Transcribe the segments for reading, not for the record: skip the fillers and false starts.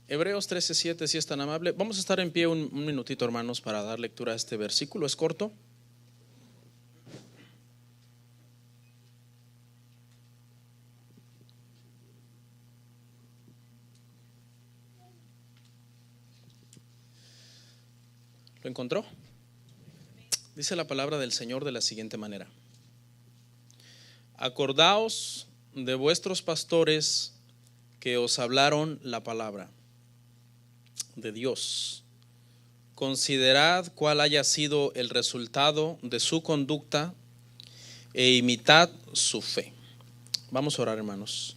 Hebreos 13:7, si es tan amable. Vamos a estar en pie un minutito, hermanos, para dar lectura a este versículo. Es corto. ¿Lo encontró? Dice la palabra del Señor de la siguiente manera: acordaos de vuestros pastores que os hablaron la palabra de Dios. Considerad cuál haya sido el resultado de su conducta e imitad su fe. Vamos a orar, hermanos.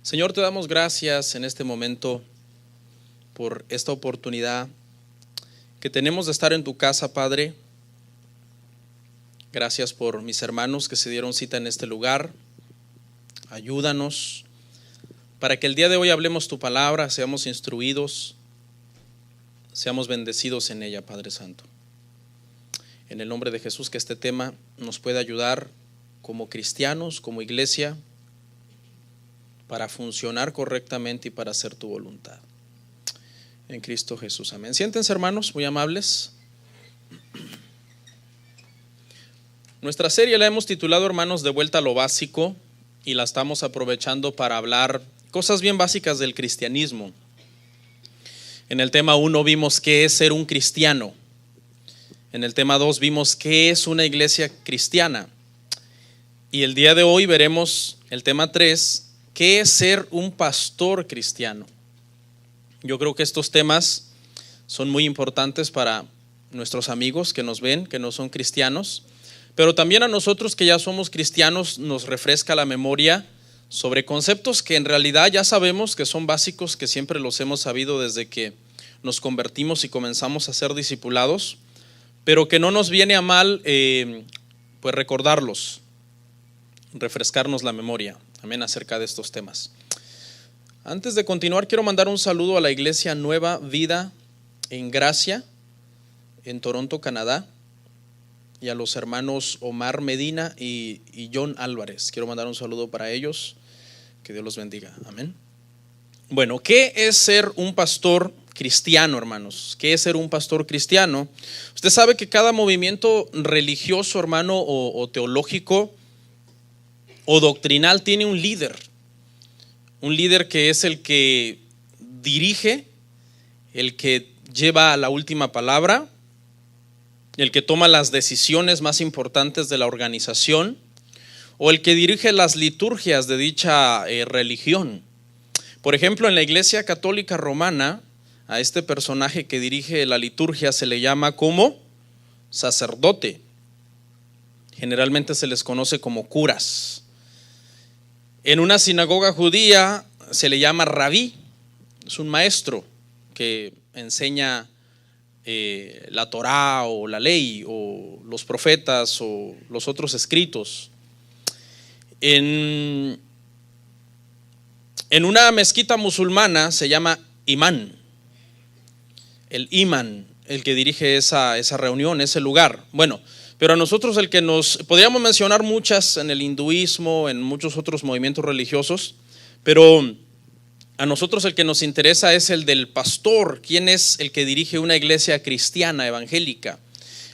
Señor, te damos gracias en este momento por esta oportunidad que tenemos de estar en tu casa, Padre. Gracias por mis hermanos que se dieron cita en este lugar. Ayúdanos para que el día de hoy hablemos tu palabra, seamos instruidos, seamos bendecidos en ella, Padre Santo. En el nombre de Jesús, que este tema nos pueda ayudar como cristianos, como iglesia, para funcionar correctamente y para hacer tu voluntad. En Cristo Jesús, amén. Siéntense, hermanos, muy amables. Nuestra serie la hemos titulado, hermanos, De vuelta a lo básico, y la estamos aprovechando para hablar cosas bien básicas del cristianismo. En el tema 1 vimos qué es ser un cristiano. En el tema 2 vimos qué es una iglesia cristiana. Y el día de hoy veremos el tema 3, qué es ser un pastor cristiano. Yo creo que estos temas son muy importantes para nuestros amigos que nos ven, que no son cristianos, pero también a nosotros que ya somos cristianos nos refresca la memoria sobre conceptos que en realidad ya sabemos que son básicos, que siempre los hemos sabido desde que nos convertimos y comenzamos a ser discipulados, pero que no nos viene a mal pues recordarlos, refrescarnos la memoria, amén, acerca de estos temas. Antes de continuar, quiero mandar un saludo a la iglesia Nueva Vida en Gracia, en Toronto, Canadá, y a los hermanos Omar Medina y John Álvarez. Quiero mandar un saludo para ellos, que Dios los bendiga, amén. Bueno, ¿qué es ser un pastor cristiano, hermanos? ¿Qué es ser un pastor cristiano? Usted sabe que cada movimiento religioso, hermano, o teológico o doctrinal tiene un líder que es el que dirige, el que lleva la última palabra, el que toma las decisiones más importantes de la organización, o el que dirige las liturgias de dicha religión. Por ejemplo, en la Iglesia Católica Romana, a este personaje que dirige la liturgia se le llama como sacerdote. Generalmente se les conoce como curas. En una sinagoga judía se le llama rabí, es un maestro que enseña la Torá o la ley o los profetas o los otros escritos. En una mezquita musulmana se llama imán, el imán, el que dirige esa reunión, ese lugar. Bueno, pero a nosotros el que podríamos mencionar muchas en el hinduismo, en muchos otros movimientos religiosos, pero a nosotros el que nos interesa es el del pastor. ¿Quién es el que dirige una iglesia cristiana, evangélica?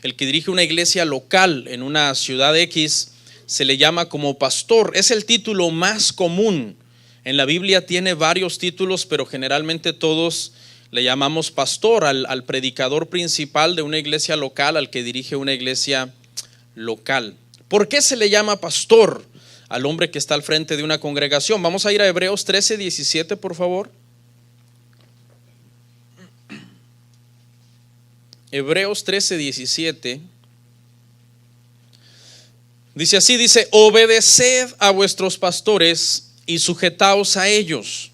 El que dirige una iglesia local en una ciudad X se le llama como pastor. Es el título más común. En la Biblia tiene varios títulos, pero generalmente todos le llamamos pastor al predicador principal de una iglesia local, al que dirige una iglesia local. ¿Por qué se le llama pastor al hombre que está al frente de una congregación? Vamos a ir a Hebreos 13:17, por favor. Hebreos 13:17 dice así, dice: obedeced a vuestros pastores y sujetaos a ellos,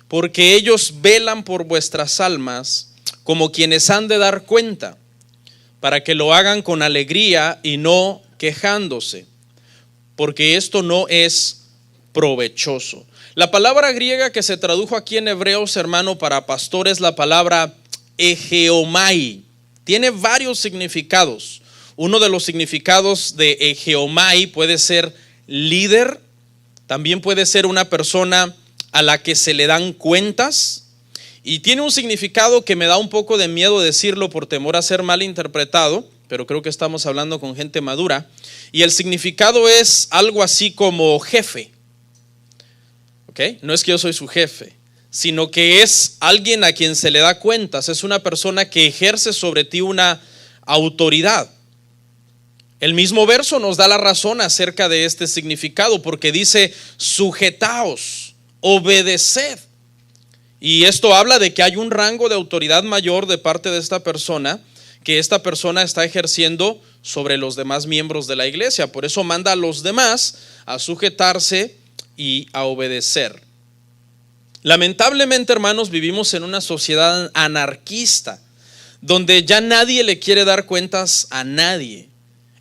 porque ellos velan por vuestras almas como quienes han de dar cuenta, para que lo hagan con alegría y no quejándose, porque esto no es provechoso. La palabra griega que se tradujo aquí en Hebreos, hermano, para pastor es la palabra egeomai. Tiene varios significados. Uno de los significados de egeomai puede ser líder, también puede ser una persona a la que se le dan cuentas, y tiene un significado que me da un poco de miedo decirlo por temor a ser mal interpretado, pero creo que estamos hablando con gente madura, y el significado es algo así como jefe. ¿Ok? No es que yo soy su jefe, sino que es alguien a quien se le da cuentas, es una persona que ejerce sobre ti una autoridad. El mismo verso nos da la razón acerca de este significado, porque dice: sujetaos, obedeced. Y esto habla de que hay un rango de autoridad mayor de parte de esta persona, que esta persona está ejerciendo sobre los demás miembros de la iglesia. Por eso manda a los demás a sujetarse y a obedecer. Lamentablemente, hermanos, vivimos en una sociedad anarquista, donde ya nadie le quiere dar cuentas a nadie.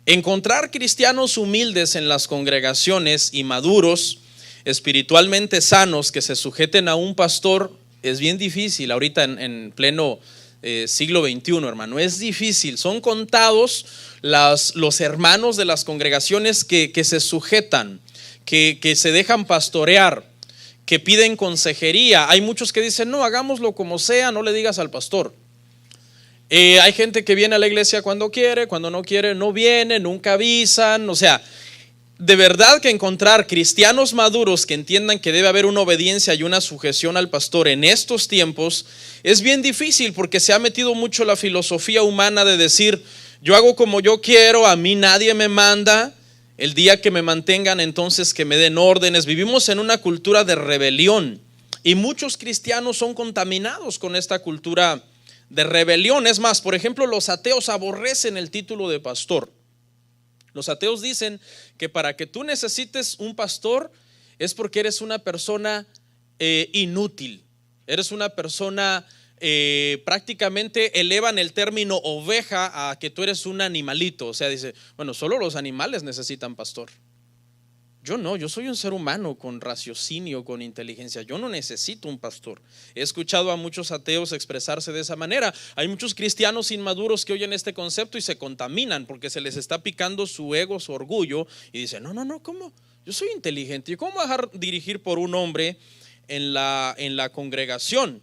Encontrar cristianos humildes en las congregaciones y maduros, espiritualmente sanos, que se sujeten a un pastor, es bien difícil ahorita en pleno siglo XXI, hermano. Es difícil, son contados los hermanos de las congregaciones que se sujetan, que se dejan pastorear, que piden consejería. Hay muchos que dicen: no, hagámoslo como sea, no le digas al pastor. Hay gente que viene a la iglesia cuando quiere, cuando no quiere no viene, nunca avisan. O sea, de verdad que encontrar cristianos maduros que entiendan que debe haber una obediencia y una sujeción al pastor en estos tiempos es bien difícil, porque se ha metido mucho la filosofía humana de decir: yo hago como yo quiero, a mí nadie me manda, el día que me mantengan entonces que me den órdenes. Vivimos en una cultura de rebelión y muchos cristianos son contaminados con esta cultura de rebelión. Es más, por ejemplo, los ateos aborrecen el título de pastor. Los ateos dicen que para que tú necesites un pastor es porque eres una persona inútil, eres una persona, prácticamente elevan el término oveja a que tú eres un animalito. O sea, dice: bueno, solo los animales necesitan pastor. Yo no, yo soy un ser humano con raciocinio, con inteligencia. Yo no necesito un pastor. He escuchado a muchos ateos expresarse de esa manera. Hay muchos cristianos inmaduros que oyen este concepto y se contaminan porque se les está picando su ego, su orgullo, y dicen: no, ¿cómo? Yo soy inteligente. ¿Y cómo me voy a dejar dirigir por un hombre en la congregación?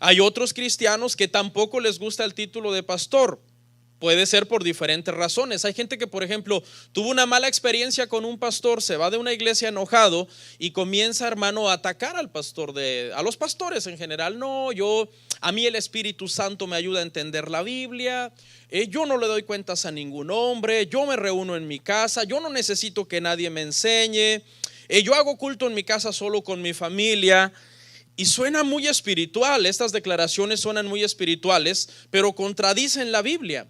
Hay otros cristianos que tampoco les gusta el título de pastor. Puede ser por diferentes razones. Hay gente que, por ejemplo, tuvo una mala experiencia con un pastor, se va de una iglesia enojado y comienza, hermano, a atacar al pastor, a los pastores en general. No, a mí el Espíritu Santo me ayuda a entender la Biblia, yo no le doy cuentas a ningún hombre, yo me reúno en mi casa, yo no necesito que nadie me enseñe, yo hago culto en mi casa solo con mi familia. Y suena muy espiritual, estas declaraciones suenan muy espirituales, pero contradicen la Biblia.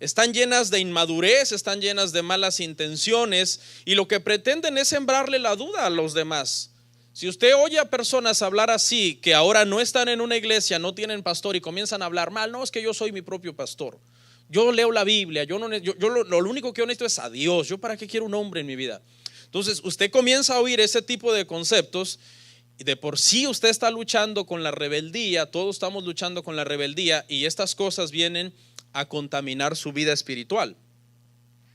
Están llenas de inmadurez, están llenas de malas intenciones, y lo que pretenden es sembrarle la duda a los demás. Si usted oye a personas hablar así, que ahora no están en una iglesia, no tienen pastor, y comienzan a hablar mal: no, es que yo soy mi propio pastor, yo leo la Biblia, lo único que yo necesito es a Dios, yo para qué quiero un hombre en mi vida. Entonces usted comienza a oír ese tipo de conceptos, y de por sí usted está luchando con la rebeldía, todos estamos luchando con la rebeldía, y estas cosas vienen a contaminar su vida espiritual.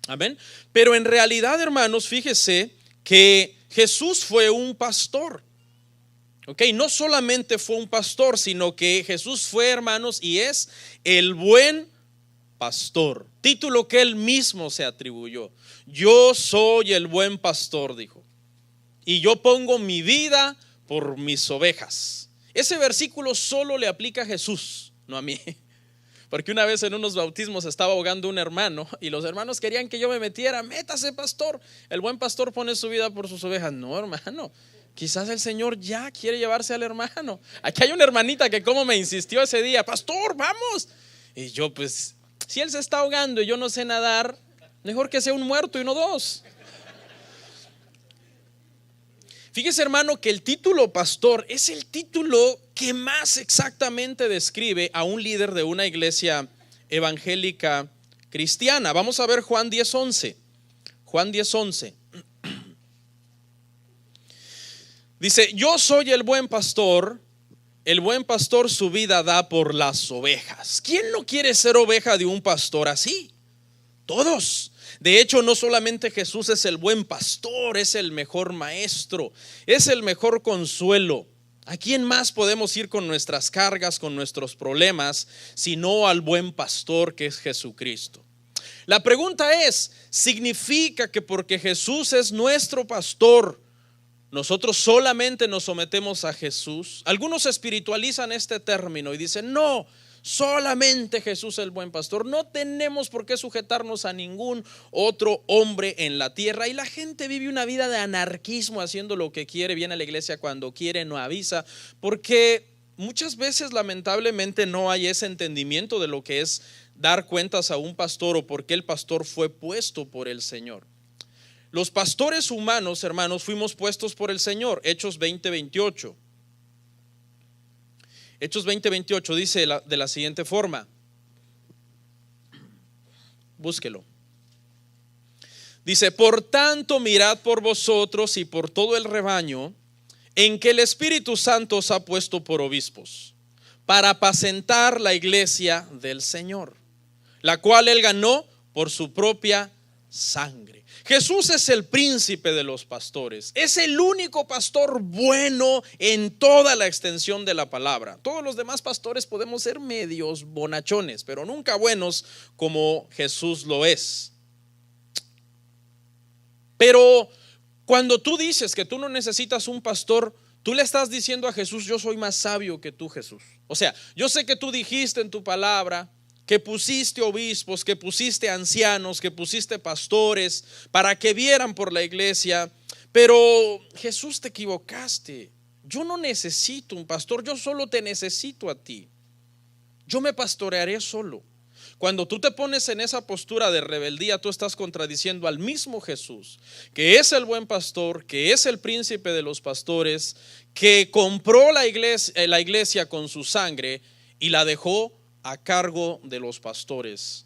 Amén. Pero en realidad, hermanos, fíjese que Jesús fue un pastor. Ok, no solamente fue un pastor, sino que Jesús fue, hermanos, y es el buen pastor. Título que él mismo se atribuyó. Yo soy el buen pastor, dijo, y yo pongo mi vida por mis ovejas. Ese versículo solo le aplica a Jesús, no a mí. Porque una vez en unos bautismos estaba ahogando un hermano y los hermanos querían que yo me metiera. Métase, pastor, el buen pastor pone su vida por sus ovejas. No, hermano, quizás el Señor ya quiere llevarse al hermano. Aquí hay una hermanita que como me insistió ese día: pastor, vamos. Y yo, pues, si él se está ahogando y yo no sé nadar, mejor que sea un muerto y no dos. Fíjese, hermano, que el título pastor es el título que más exactamente describe a un líder de una iglesia evangélica cristiana. Vamos a ver Juan 10:11. Juan 10:11. Dice: yo soy el buen pastor su vida da por las ovejas. ¿Quién no quiere ser oveja de un pastor así? Todos. De hecho, no solamente Jesús es el buen pastor, es el mejor maestro, es el mejor consuelo. ¿A quién más podemos ir con nuestras cargas, con nuestros problemas, sino al buen pastor que es Jesucristo? La pregunta es, ¿significa que porque Jesús es nuestro pastor, nosotros solamente nos sometemos a Jesús? Algunos espiritualizan este término y dicen, no, solamente Jesús es el buen pastor, no tenemos por qué sujetarnos a ningún otro hombre en la tierra. Y la gente vive una vida de anarquismo, haciendo lo que quiere, viene a la iglesia cuando quiere, no avisa, porque muchas veces lamentablemente no hay ese entendimiento de lo que es dar cuentas a un pastor o por qué el pastor fue puesto por el Señor. Los pastores humanos, hermanos, fuimos puestos por el Señor. Hechos 20:28. Hechos 20:28 dice de la siguiente forma. Búsquelo. Dice, por tanto mirad por vosotros y por todo el rebaño en que el Espíritu Santo os ha puesto por obispos, para apacentar la iglesia del Señor, la cual él ganó por su propia sangre. Jesús es el príncipe de los pastores, es el único pastor bueno en toda la extensión de la palabra. Todos los demás pastores podemos ser medios bonachones, pero nunca buenos como Jesús lo es. Pero cuando tú dices que tú no necesitas un pastor, tú le estás diciendo a Jesús, yo soy más sabio que tú, Jesús. O sea, yo sé que tú dijiste en tu palabra que pusiste obispos, que pusiste ancianos, que pusiste pastores para que vieran por la iglesia, pero Jesús, te equivocaste. Yo no necesito un pastor, yo solo te necesito a ti. Yo me pastorearé solo. Cuando tú te pones en esa postura de rebeldía, tú estás contradiciendo al mismo Jesús, que es el buen pastor, que es el príncipe de los pastores, que compró la iglesia con su sangre y la dejó a cargo de los pastores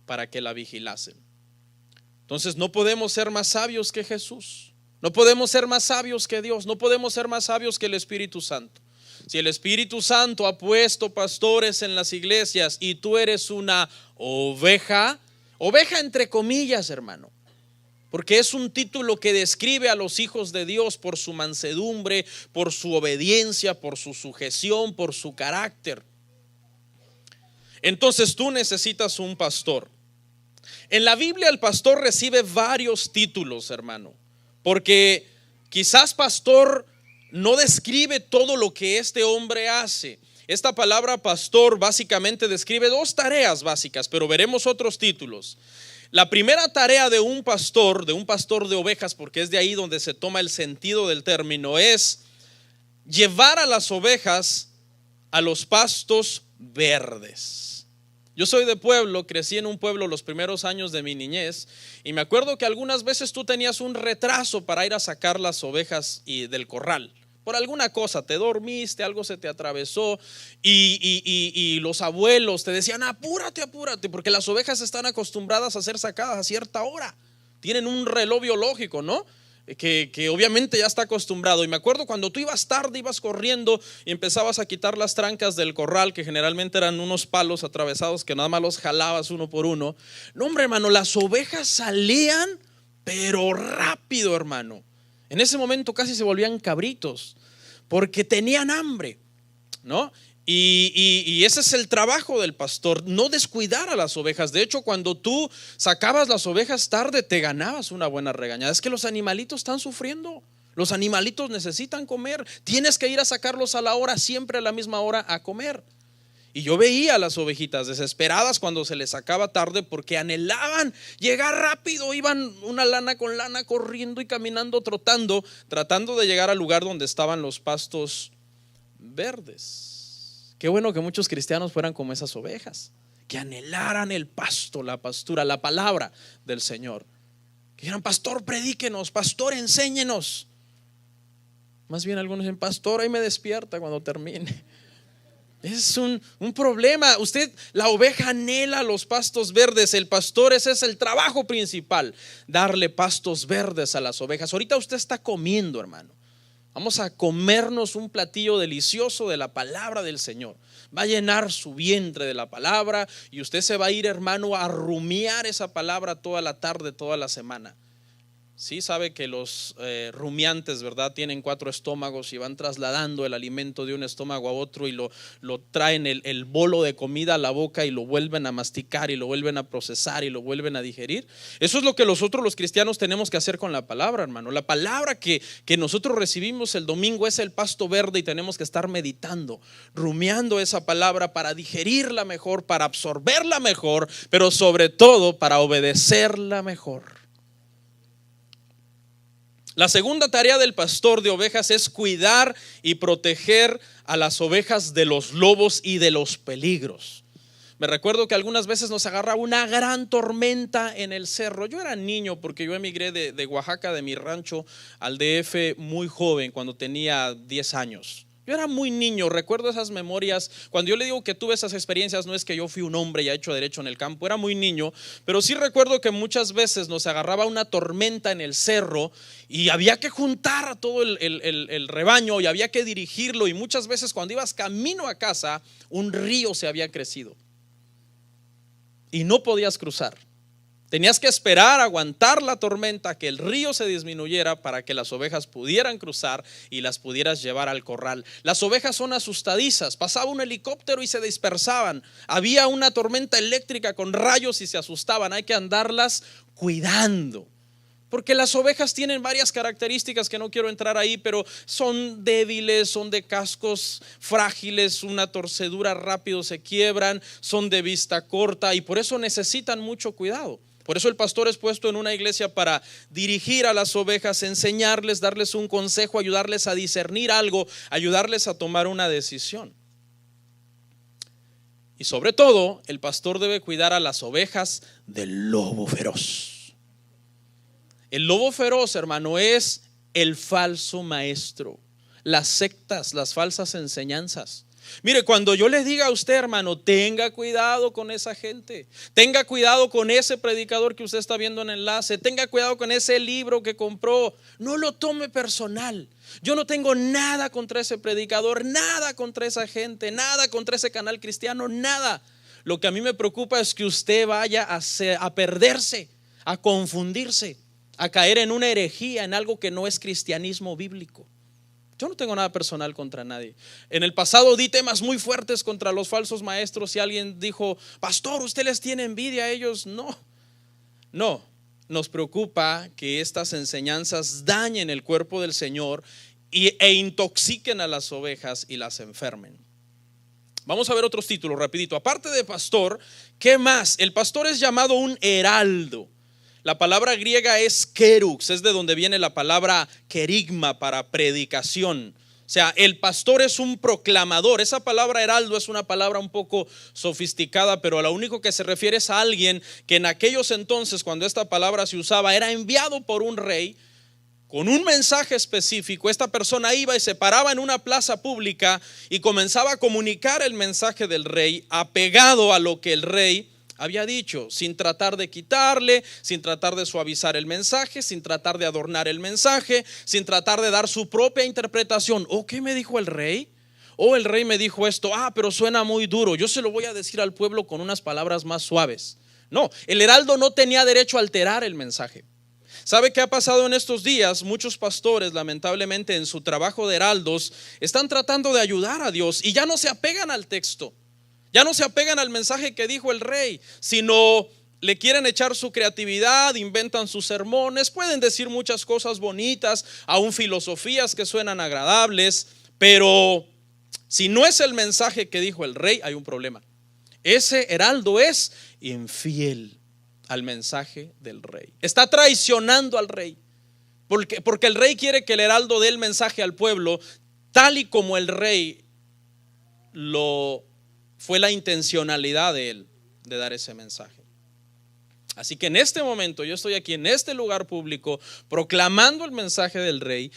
para que la vigilasen. Entonces no podemos ser más sabios que Jesús, no podemos ser más sabios que Dios, no podemos ser más sabios que el Espíritu Santo. Si el Espíritu Santo ha puesto pastores en las iglesias y tú eres una oveja entre comillas, hermano, porque es un título que describe a los hijos de Dios por su mansedumbre, por su obediencia, por su sujeción, por su carácter. Entonces tú necesitas un pastor. En la Biblia el pastor recibe varios títulos, hermano, porque quizás pastor no describe todo lo que este hombre hace. Esta palabra pastor básicamente describe dos tareas básicas, pero veremos otros títulos. La primera tarea de un pastor de ovejas, porque es de ahí donde se toma el sentido del término, es llevar a las ovejas a los pastos verdes. Yo soy de pueblo, crecí en un pueblo los primeros años de mi niñez y me acuerdo que algunas veces tú tenías un retraso para ir a sacar las ovejas del corral. Por alguna cosa, te dormiste, algo se te atravesó y los abuelos te decían apúrate, porque las ovejas están acostumbradas a ser sacadas a cierta hora. Tienen un reloj biológico, ¿no? Que obviamente ya está acostumbrado. Y me acuerdo cuando tú ibas tarde, ibas corriendo y empezabas a quitar las trancas del corral, que generalmente eran unos palos atravesados que nada más los jalabas uno por uno. No, hombre, hermano, las ovejas salían pero rápido, hermano. En ese momento casi se volvían cabritos porque tenían hambre, ¿no? Y ese es el trabajo del pastor, no descuidar a las ovejas. De hecho, cuando tú sacabas las ovejas tarde, te ganabas una buena regañada. Es que los animalitos están sufriendo, los animalitos necesitan comer, tienes que ir a sacarlos a la hora, siempre a la misma hora a comer. Y yo veía a las ovejitas desesperadas cuando se les sacaba tarde porque anhelaban llegar rápido, iban una lana con lana corriendo y caminando, trotando, tratando de llegar al lugar donde estaban los pastos verdes. Qué bueno que muchos cristianos fueran como esas ovejas, que anhelaran el pasto, la pastura, la palabra del Señor. Que dijeran, pastor, predíquenos, pastor, enséñenos. Más bien algunos dicen, pastor, ahí me despierta cuando termine. Es un problema. La oveja anhela los pastos verdes. El pastor, ese es el trabajo principal, darle pastos verdes a las ovejas. Ahorita usted está comiendo, hermano. Vamos a comernos un platillo delicioso de la palabra del Señor. Va a llenar su vientre de la palabra y usted se va a ir, hermano, a rumiar esa palabra toda la tarde, toda la semana. Sí, sabe que los rumiantes, ¿verdad? Tienen 4 estómagos y van trasladando el alimento de un estómago a otro y lo traen el bolo de comida a la boca y lo vuelven a masticar y lo vuelven a procesar y lo vuelven a digerir. Eso es lo que nosotros los cristianos tenemos que hacer con la palabra, hermano. La palabra que nosotros recibimos el domingo es el pasto verde y tenemos que estar meditando, rumiando esa palabra para digerirla mejor, para absorberla mejor, pero sobre todo para obedecerla mejor. La segunda tarea del pastor de ovejas es cuidar y proteger a las ovejas de los lobos y de los peligros. Me recuerdo que algunas veces nos agarra una gran tormenta en el cerro. Yo era niño porque yo emigré de Oaxaca, de mi rancho, al DF muy joven, cuando tenía 10 años. Yo era muy niño, recuerdo esas memorias. Cuando yo le digo que tuve esas experiencias, no es que yo fui un hombre ya hecho derecho en el campo, era muy niño, pero sí recuerdo que muchas veces nos agarraba una tormenta en el cerro y había que juntar a todo el rebaño y había que dirigirlo, y muchas veces cuando ibas camino a casa, un río se había crecido y no podías cruzar. Tenías que esperar, aguantar la tormenta, que el río se disminuyera para que las ovejas pudieran cruzar y las pudieras llevar al corral. Las ovejas son asustadizas, pasaba un helicóptero y se dispersaban. Había una tormenta eléctrica con rayos y se asustaban. Hay que andarlas cuidando, porque las ovejas tienen varias características que no quiero entrar ahí, pero son débiles, son de cascos frágiles, una torcedura rápido se quiebran, son de vista corta y por eso necesitan mucho cuidado. Por eso el pastor es puesto en una iglesia para dirigir a las ovejas, enseñarles, darles un consejo, ayudarles a discernir algo, ayudarles a tomar una decisión. Y sobre todo, el pastor debe cuidar a las ovejas del lobo feroz. El lobo feroz, hermano, es el falso maestro, las sectas, las falsas enseñanzas. Mire, cuando yo les diga a usted, hermano, tenga cuidado con esa gente, tenga cuidado con ese predicador que usted está viendo en enlace, tenga cuidado con ese libro que compró, no lo tome personal. Yo no tengo nada contra ese predicador, nada contra esa gente, nada contra ese canal cristiano, nada. Lo que a mí me preocupa es que usted vaya a perderse, a confundirse, a caer en una herejía, en algo que no es cristianismo bíblico. Yo no tengo nada personal contra nadie. En el pasado di temas muy fuertes contra los falsos maestros y alguien dijo, pastor, ¿usted les tiene envidia a ellos? No, nos preocupa que estas enseñanzas dañen el cuerpo del Señor e intoxiquen a las ovejas y las enfermen. Vamos a ver otros títulos rapidito. Aparte de pastor, ¿qué más? El pastor es llamado un heraldo. La palabra griega es kerux, es de donde viene la palabra kerigma para predicación. O sea, el pastor es un proclamador. Esa palabra heraldo es una palabra un poco sofisticada, pero a lo único que se refiere es a alguien que en aquellos entonces, cuando esta palabra se usaba, era enviado por un rey con un mensaje específico. Esta persona iba y se paraba en una plaza pública y comenzaba a comunicar el mensaje del rey, apegado a lo que el rey había dicho, sin tratar de quitarle, sin tratar de suavizar el mensaje, sin tratar de adornar el mensaje, sin tratar de dar su propia interpretación. ¿O qué me dijo el rey? O el rey me dijo esto, pero suena muy duro, yo se lo voy a decir al pueblo con unas palabras más suaves. No, el heraldo no tenía derecho a alterar el mensaje. ¿Sabe qué ha pasado en estos días? Muchos pastores, lamentablemente, en su trabajo de heraldos, están tratando de ayudar a Dios y ya no se apegan al texto. Ya no se apegan al mensaje que dijo el rey, sino le quieren echar su creatividad, inventan sus sermones, pueden decir muchas cosas bonitas, aún filosofías que suenan agradables, pero si no es el mensaje que dijo el rey, hay un problema. Ese heraldo es infiel al mensaje del rey. Está traicionando al rey, porque el rey quiere que el heraldo dé el mensaje al pueblo tal y como el rey fue la intencionalidad de él de dar ese mensaje. Así que en este momento yo estoy aquí en este lugar público proclamando el mensaje del rey,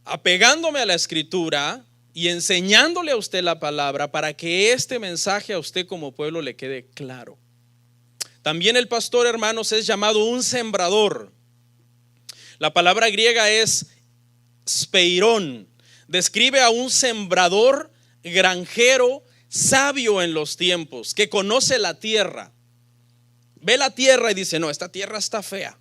apegándome a la escritura y enseñándole a usted la palabra para que este mensaje a usted como pueblo le quede claro. También el pastor, hermanos, es llamado un sembrador. La palabra griega es speirón describe a un sembrador, granjero, sabio en los tiempos, que conoce la tierra. Ve la tierra y dice, no, esta tierra está fea.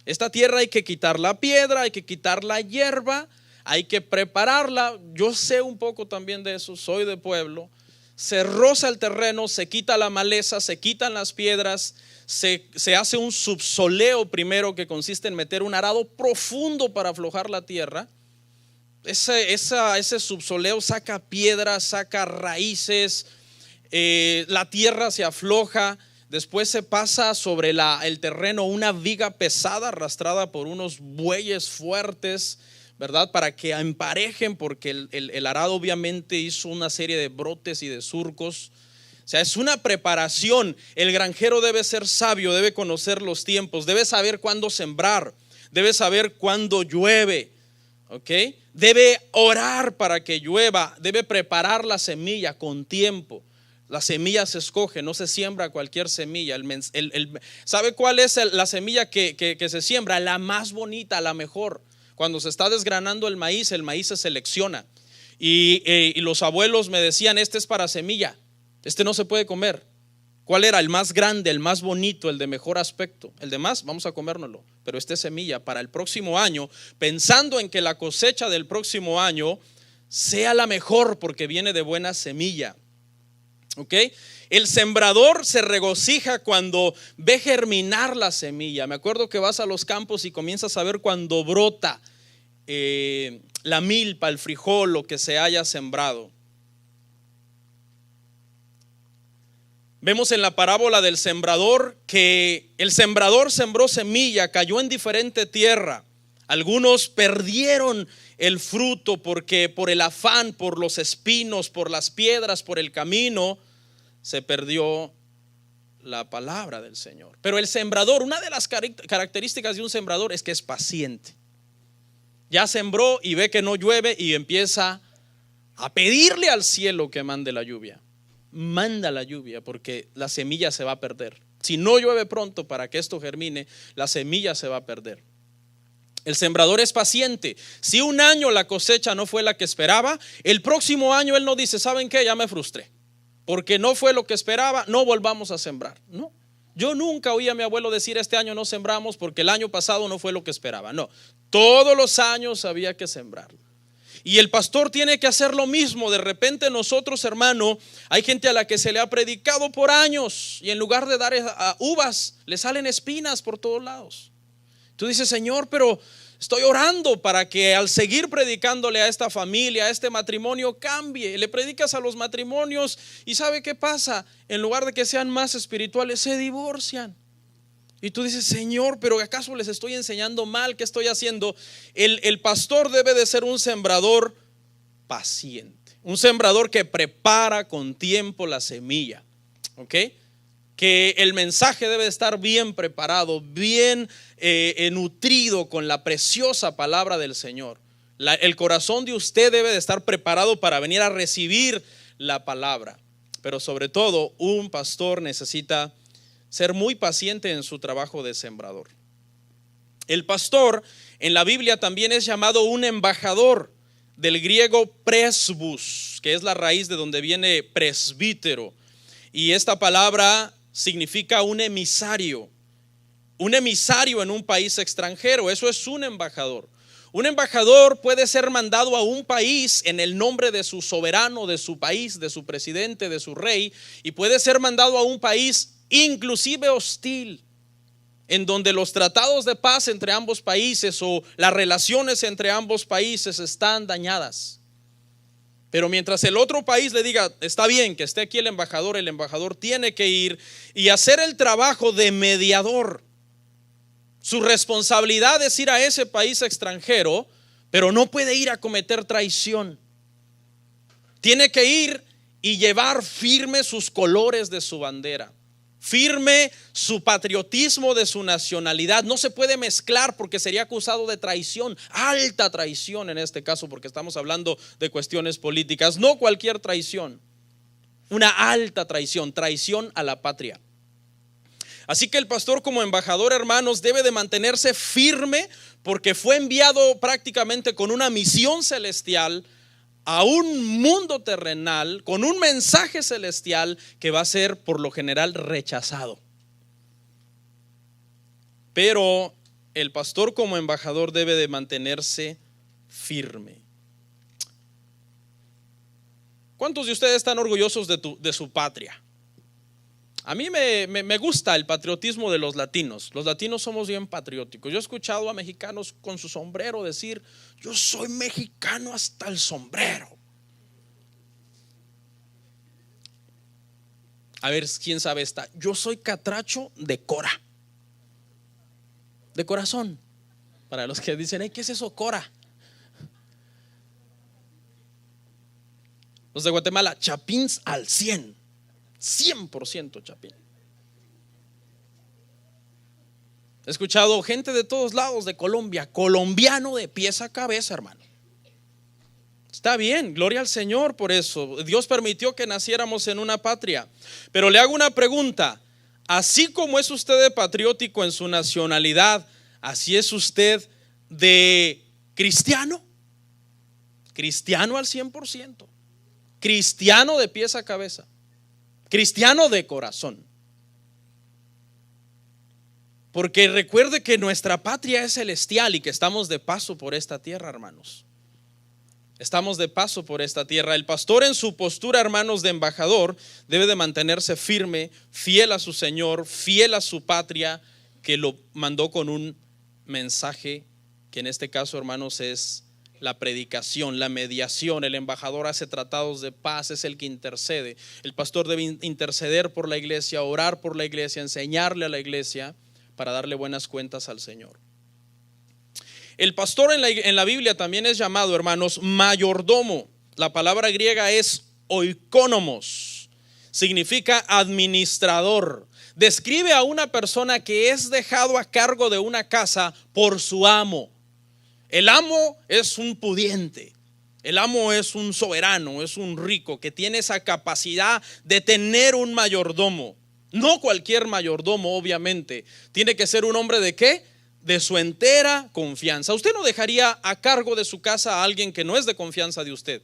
Esta tierra hay que quitar la piedra, hay que quitar la hierba, hay que prepararla. Yo sé un poco también de eso, soy de pueblo. Se roza el terreno, se quita la maleza, se quitan las piedras, se hace un subsoleo primero, que consiste en meter un arado profundo para aflojar la tierra. Ese subsoleo saca piedras, saca raíces, la tierra se afloja. Después se pasa sobre el terreno una viga pesada arrastrada por unos bueyes fuertes, ¿verdad? Para que emparejen, porque el arado obviamente hizo una serie de brotes y de surcos. O sea, es una preparación. El granjero debe ser sabio, debe conocer los tiempos, debe saber cuándo sembrar, debe saber cuándo llueve, ¿ok? Debe orar para que llueva, debe preparar la semilla con tiempo. La semilla se escoge, no se siembra cualquier semilla. ¿Sabe cuál es la semilla que se siembra? La más bonita, la mejor. Cuando se está desgranando el maíz se selecciona. Y los abuelos me decían, este es para semilla, este no se puede comer. ¿Cuál era? El más grande, el más bonito, el de mejor aspecto. El demás vamos a comérnoslo, pero este es semilla para el próximo año, pensando en que la cosecha del próximo año sea la mejor, porque viene de buena semilla. ¿Ok? El sembrador se regocija cuando ve germinar la semilla. Me acuerdo que vas a los campos y comienzas a ver cuando brota la milpa, el frijol, lo que se haya sembrado. Vemos en la parábola del sembrador que el sembrador sembró semilla, cayó en diferente tierra. Algunos perdieron el fruto porque por el afán, por los espinos, por las piedras, por el camino, se perdió la palabra del Señor. Pero el sembrador, una de las características de un sembrador es que es paciente. Ya sembró y ve que no llueve y empieza a pedirle al cielo que mande la lluvia. Manda la lluvia, porque la semilla se va a perder. Si no llueve pronto para que esto germine, la semilla se va a perder. El sembrador es paciente. Si un año la cosecha no fue la que esperaba, el próximo año él no dice, ¿saben qué? Ya me frustré, porque no fue lo que esperaba, no volvamos a sembrar. No, yo nunca oí a mi abuelo decir, este año no sembramos porque el año pasado no fue lo que esperaba. No, todos los años había que sembrar. Y el pastor tiene que hacer lo mismo. De repente nosotros, hermano, hay gente a la que se le ha predicado por años y en lugar de dar uvas, le salen espinas por todos lados. Tú dices, Señor, pero estoy orando para que al seguir predicándole a esta familia, a este matrimonio, cambie. Le predicas a los matrimonios y ¿sabe qué pasa? En lugar de que sean más espirituales, se divorcian. Y tú dices, Señor, pero ¿acaso les estoy enseñando mal? ¿Qué estoy haciendo? El pastor debe de ser un sembrador paciente, un sembrador que prepara con tiempo la semilla, ¿ok? Que el mensaje debe estar bien preparado, bien nutrido con la preciosa palabra del Señor. El corazón de usted debe de estar preparado para venir a recibir la palabra. Pero sobre todo, un pastor necesita ser muy paciente en su trabajo de sembrador. El pastor en la Biblia también es llamado un embajador, del griego presbus, que es la raíz de donde viene presbítero. Y esta palabra significa un emisario en un país extranjero. Eso es un embajador. Un embajador puede ser mandado a un país en el nombre de su soberano, de su país, de su presidente, de su rey, y puede ser mandado a un país inclusive hostil, en donde los tratados de paz entre ambos países o las relaciones entre ambos países están dañadas. Pero mientras el otro país le diga, está bien que esté aquí el embajador tiene que ir y hacer el trabajo de mediador. Su responsabilidad es ir a ese país extranjero, pero no puede ir a cometer traición. Tiene que ir y llevar firme sus colores de su bandera, firme su patriotismo de su nacionalidad. No se puede mezclar porque sería acusado de traición, alta traición en este caso, porque estamos hablando de cuestiones políticas, no cualquier traición, una alta traición, traición a la patria. Así que el pastor como embajador, hermanos, debe de mantenerse firme porque fue enviado prácticamente con una misión celestial a un mundo terrenal, con un mensaje celestial que va a ser por lo general rechazado. Pero el pastor como embajador debe de mantenerse firme. ¿Cuántos de ustedes están orgullosos de su patria? A mí me gusta el patriotismo de los latinos. Los latinos somos bien patrióticos. Yo he escuchado a mexicanos con su sombrero decir: yo soy mexicano hasta el sombrero. A ver, ¿quién sabe esta? Yo soy catracho de cora, de corazón. Para los que dicen: ¿qué es eso, cora? Los de Guatemala, chapins al 100% chapín. He escuchado gente de todos lados de Colombia, colombiano de pies a cabeza, hermano. Está bien, gloria al Señor por eso. Dios permitió que naciéramos en una patria. Pero le hago una pregunta: así como es usted de patriótico en su nacionalidad, ¿así es usted de cristiano? Cristiano al 100%. Cristiano de pies a cabeza. Cristiano de corazón. Porque recuerde que nuestra patria es celestial y que estamos de paso por esta tierra, hermanos. Estamos de paso por esta tierra. El pastor en su postura, hermanos, de embajador, debe de mantenerse firme, fiel a su Señor, fiel a su patria, que lo mandó con un mensaje que en este caso, hermanos, es la predicación, la mediación. El embajador hace tratados de paz, es el que intercede. El pastor debe interceder por la iglesia, orar por la iglesia, enseñarle a la iglesia para darle buenas cuentas al Señor. El pastor en la Biblia también es llamado, hermanos, mayordomo. La palabra griega es oikonomos, significa administrador. Describe a una persona que es dejado a cargo de una casa por su amo. El amo es un pudiente, el amo es un soberano, es un rico que tiene esa capacidad de tener un mayordomo. No cualquier mayordomo, obviamente. Tiene que ser un hombre ¿de qué? De su entera confianza. Usted no dejaría a cargo de su casa a alguien que no es de confianza de usted.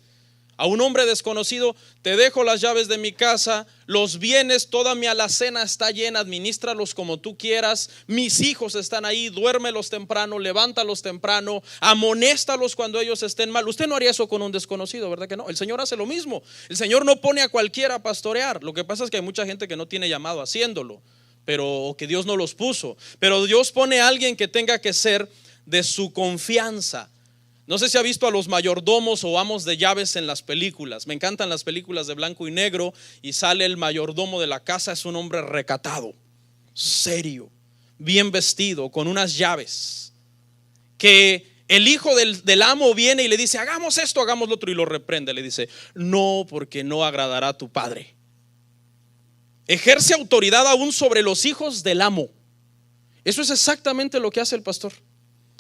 A un hombre desconocido: te dejo las llaves de mi casa, los bienes, toda mi alacena está llena, administralos como tú quieras, mis hijos están ahí, duérmelos temprano, levántalos temprano, amonéstalos cuando ellos estén mal. Usted no haría eso con un desconocido, ¿verdad que no? El Señor hace lo mismo. El Señor no pone a cualquiera a pastorear. Lo que pasa es que hay mucha gente que no tiene llamado haciéndolo, o que Dios no los puso. Pero Dios pone a alguien que tenga que ser de su confianza. No sé si ha visto a los mayordomos o amos de llaves en las películas. Me encantan las películas de blanco y negro y sale el mayordomo de la casa. Es un hombre recatado, serio, bien vestido, con unas llaves. Que el hijo del amo viene y le dice: hagamos esto, hagamos lo otro, y lo reprende. Le dice: no, porque no agradará a tu padre. Ejerce autoridad aún sobre los hijos del amo. Eso es exactamente lo que hace el pastor.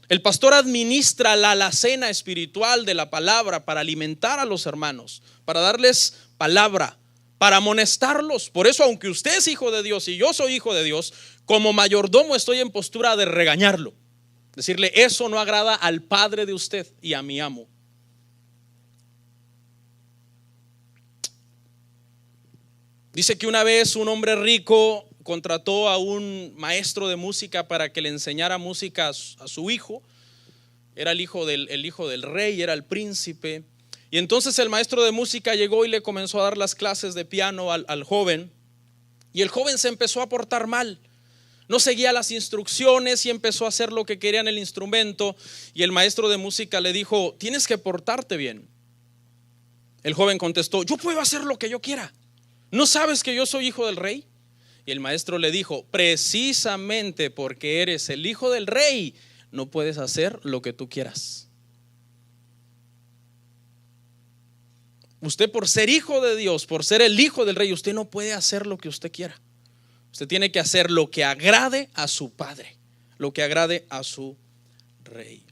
El pastor administra la alacena espiritual de la palabra para alimentar a los hermanos, para darles palabra, para amonestarlos. Por eso, aunque usted es hijo de Dios y yo soy hijo de Dios, como mayordomo estoy en postura de regañarlo, decirle: eso no agrada al padre de usted y a mi amo. Dice que una vez un hombre rico contrató a un maestro de música para que le enseñara música a su hijo. Era el hijo del rey, era el príncipe. Y entonces el maestro de música llegó y le comenzó a dar las clases de piano al joven. Y el joven se empezó a portar mal. No seguía las instrucciones y empezó a hacer lo que quería en el instrumento. Y el maestro de música le dijo: tienes que portarte bien. El joven contestó: yo puedo hacer lo que yo quiera. ¿No sabes que yo soy hijo del rey? Y el maestro le dijo: precisamente porque eres el hijo del rey, no puedes hacer lo que tú quieras. Usted, por ser hijo de Dios, por ser el hijo del rey, usted no puede hacer lo que usted quiera. Usted tiene que hacer lo que agrade a su padre, lo que agrade a su rey.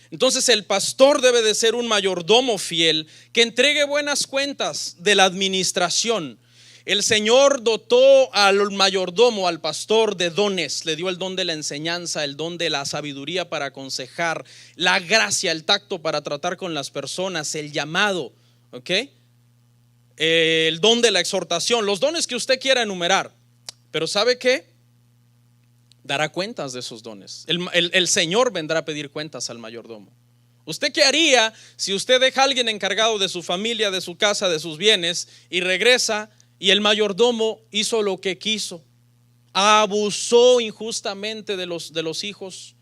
Entonces el pastor debe de ser un mayordomo fiel que entregue buenas cuentas de la administración. El Señor dotó al mayordomo, al pastor, de dones. Le dio el don de la enseñanza, el don de la sabiduría para aconsejar, la gracia, el tacto para tratar con las personas, el llamado, ¿ok? El don de la exhortación, los dones que usted quiera enumerar. Pero ¿sabe qué? Dará cuentas de esos dones. El Señor vendrá a pedir cuentas al mayordomo. ¿Usted qué haría si usted deja a alguien encargado de su familia, de su casa, de sus bienes y regresa y el mayordomo hizo lo que quiso? Abusó injustamente de los hijos,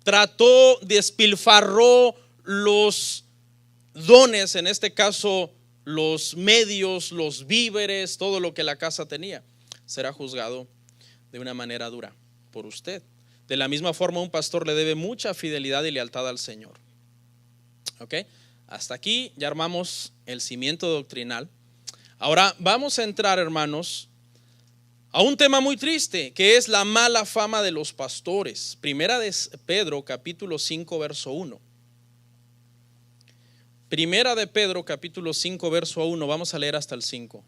trató, despilfarró los dones, en este caso los medios, los víveres, todo lo que la casa tenía. Será juzgado de una manera dura por usted. De la misma forma, un pastor le debe mucha fidelidad y lealtad al Señor. Ok, hasta aquí ya armamos el cimiento doctrinal. Ahora vamos a entrar, hermanos, a un tema muy triste, que es la mala fama de los pastores. Primera de Pedro, capítulo 5, verso 1. Primera de Pedro, capítulo 5, verso 1. Vamos a leer hasta el 5.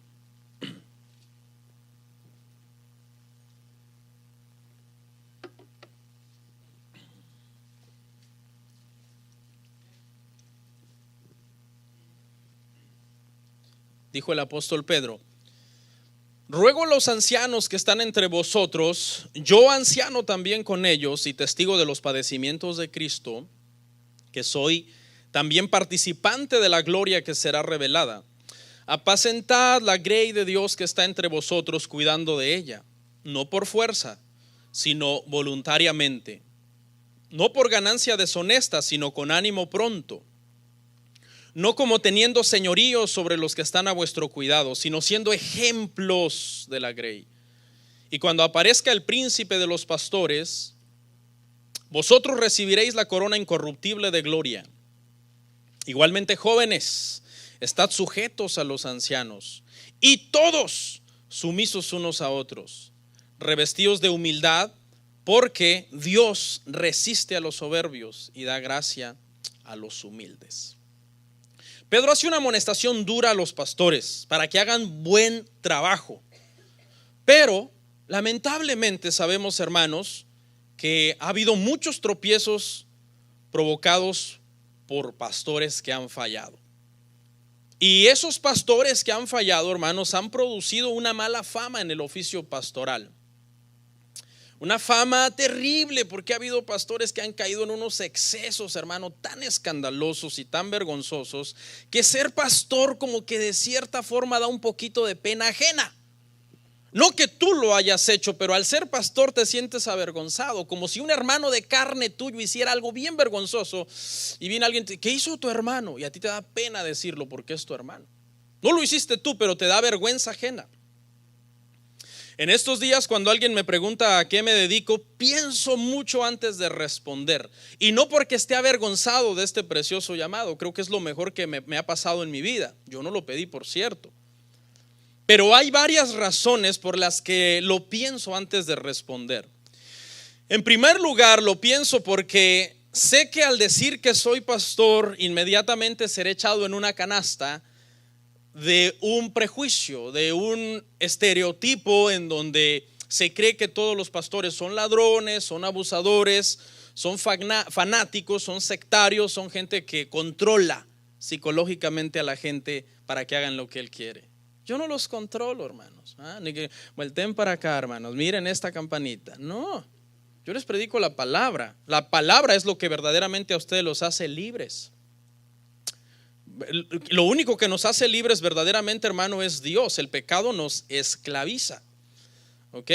Dijo el apóstol Pedro: ruego a los ancianos que están entre vosotros, yo anciano también con ellos y testigo de los padecimientos de Cristo, que soy también participante de la gloria que será revelada. Apacentad la grey de Dios que está entre vosotros, cuidando de ella, no por fuerza, sino voluntariamente, no por ganancia deshonesta, sino con ánimo pronto, no como teniendo señorío sobre los que están a vuestro cuidado, sino siendo ejemplos de la grey. Y cuando aparezca el príncipe de los pastores, vosotros recibiréis la corona incorruptible de gloria. Igualmente, jóvenes, estad sujetos a los ancianos, y todos sumisos unos a otros, revestidos de humildad, porque Dios resiste a los soberbios y da gracia a los humildes. Pedro hace una amonestación dura a los pastores para que hagan buen trabajo. Pero lamentablemente sabemos, hermanos, que ha habido muchos tropiezos provocados por pastores que han fallado. Y esos pastores que han fallado, hermanos, han producido una mala fama en el oficio pastoral. Una fama terrible, porque ha habido pastores que han caído en unos excesos, hermano, tan escandalosos y tan vergonzosos, que ser pastor como que de cierta forma da un poquito de pena ajena. No que tú lo hayas hecho, pero al ser pastor te sientes avergonzado, como si un hermano de carne tuyo hiciera algo bien vergonzoso y viene alguien, ¿qué hizo tu hermano? Y a ti te da pena decirlo porque es tu hermano. No lo hiciste tú, pero te da vergüenza ajena. En estos días, cuando alguien me pregunta a qué me dedico, pienso mucho antes de responder. Y no porque esté avergonzado de este precioso llamado. Creo que es lo mejor que me ha pasado en mi vida. Yo no lo pedí, por cierto. Pero hay varias razones por las que lo pienso antes de responder. En primer lugar, lo pienso porque sé que al decir que soy pastor, inmediatamente seré echado en una canasta de un prejuicio, de un estereotipo en donde se cree que todos los pastores son ladrones, son abusadores, son fanáticos, son sectarios, son gente que controla psicológicamente a la gente para que hagan lo que él quiere. Yo no los controlo, hermanos. Ni que vuelten para acá, hermanos, miren esta campanita. No, yo les predico la palabra. La palabra es lo que verdaderamente a ustedes los hace libres. Lo único que nos hace libres verdaderamente, hermano, es Dios. El pecado nos esclaviza. ¿Ok?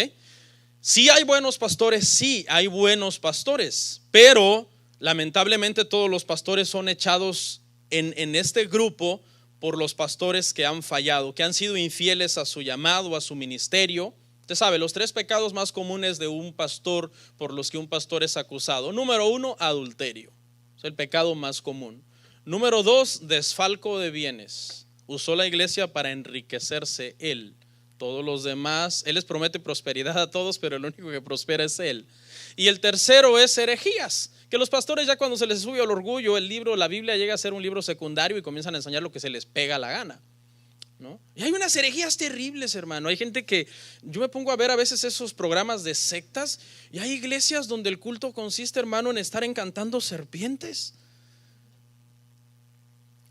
Sí hay buenos pastores, sí hay buenos pastores, pero lamentablemente todos los pastores son echados en este grupo por los pastores que han fallado, que han sido infieles a su llamado, a su ministerio. Usted sabe, los 3 pecados más comunes de un pastor por los que un pastor es acusado. Número 1, adulterio. Es el pecado más común. Número 2, desfalco de bienes. Usó la iglesia para enriquecerse él. Todos los demás, él les promete prosperidad a todos, pero el único que prospera es él. Y el tercero es herejías, que los pastores ya cuando se les sube el orgullo, la Biblia llega a ser un libro secundario y comienzan a enseñar lo que se les pega la gana. ¿no? Y hay unas herejías terribles, hermano. Hay gente que, yo me pongo a ver a veces esos programas de sectas, y hay iglesias donde el culto consiste, hermano, en estar encantando serpientes.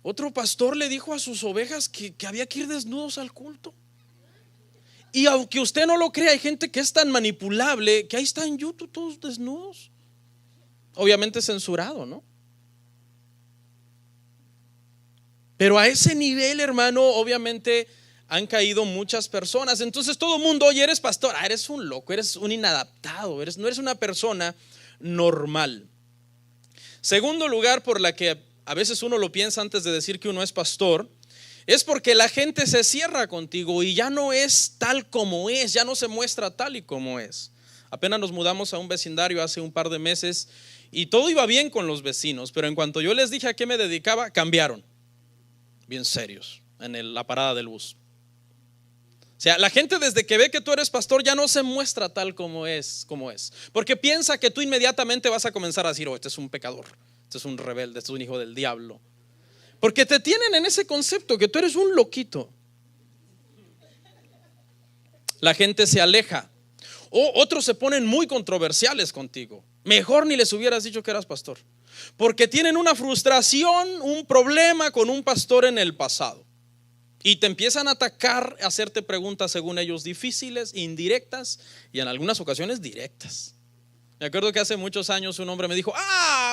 Otro pastor le dijo a sus ovejas que había que ir desnudos al culto. Y aunque usted no lo crea, hay gente que es tan manipulable que ahí está en YouTube todos desnudos. Obviamente censurado, ¿no? Pero a ese nivel, hermano, obviamente han caído muchas personas. Entonces todo el mundo, oye, eres pastor, eres un loco, eres un inadaptado, no eres una persona normal. Segundo lugar, por la que a veces uno lo piensa antes de decir que uno es pastor, es porque la gente se cierra contigo y ya no es tal como es, ya no se muestra tal y como es. Apenas nos mudamos a un vecindario hace un par de meses y todo iba bien con los vecinos, pero en cuanto yo les dije a qué me dedicaba, cambiaron, bien serios, en la parada del bus. O sea, la gente desde que ve que tú eres pastor ya no se muestra tal como es, porque piensa que tú inmediatamente vas a comenzar a decir, oh, este es un pecador, este es un rebelde, este es un hijo del diablo. Porque te tienen en ese concepto que tú eres un loquito. La gente se aleja. O otros se ponen muy controversiales contigo. Mejor ni les hubieras dicho que eras pastor. Porque tienen una frustración, un problema con un pastor en el pasado. Y te empiezan a atacar, a hacerte preguntas según ellos difíciles, indirectas y en algunas ocasiones directas. Me acuerdo que hace muchos años un hombre me dijo,